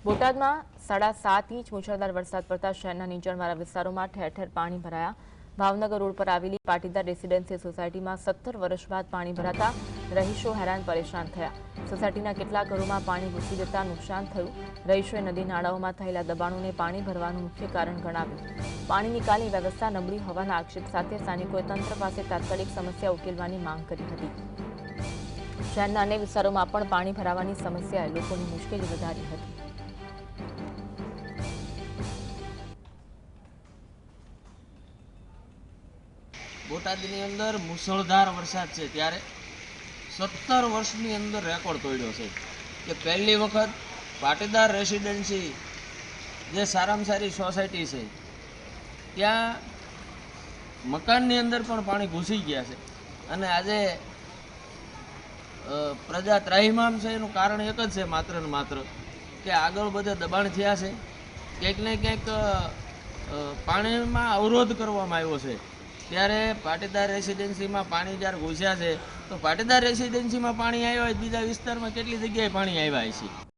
બોટાદમાં 7.5 ઇંચ મુશળધાર વરસાદ પડતા શહેરના નીચાણવાળા વિસ્તારોમાં ઠેર ઠેર પાણી ભરાયા। ભાવનગર રોડ પર આવેલી પાટીદાર રેસિડેન્સી સોસાયટીમાં 17 વર્ષ બાદ પાણી ભરાતા રહીશો હેરાન પરેશાન થયા। સોસાયટીના કેટલાક ઘરોમાં પાણી ઘૂસી જતા નુકસાન થયું। રહીશોએ નદી નાળાઓમાં થયેલા દબાણોને પાણી ભરવાનું મુખ્ય કારણ ગણાવ્યું। પાણી નિકાલની વ્યવસ્થા નબળી હોવાના આક્ષેપ સાથે સ્થાનિકોએ તંત્ર પાસે તાત્કાલિક સમસ્યા ઉકેલવાની માંગ કરી હતી। શહેરના અન્ય વિસ્તારોમાં પણ પાણી ભરાવાની સમસ્યાએ લોકોની મુશ્કેલી વધારી હતી। બોટાદની અંદર મુસળધાર વરસાદ છે ત્યારે 17 વર્ષની અંદર રેકોર્ડ તોડ્યો છે કે પહેલી વખત પાટીદાર રેસિડેન્સી જે સારામાં સારી સોસાયટી છે ત્યાં મકાનની અંદર પણ પાણી ઘૂસી ગયા છે અને આજે પ્રજા ત્રાહિમામ છે। એનું કારણ એક જ છે માત્ર ને માત્ર કે આગળ બધે દબાણ થયા છે, ક્યાંક ને ક્યાંક પાણીમાં અવરોધ કરવામાં આવ્યો છે। ત્યારે પાટીદાર રેસિડેન્સીમાં પાણી જ્યારે ઘૂસ્યા છે તો પાટીદાર રેસિડેન્સીમાં પાણી આવ્યા હોય બીજા વિસ્તારમાં કેટલી જગ્યાએ પાણી આવ્યા છે।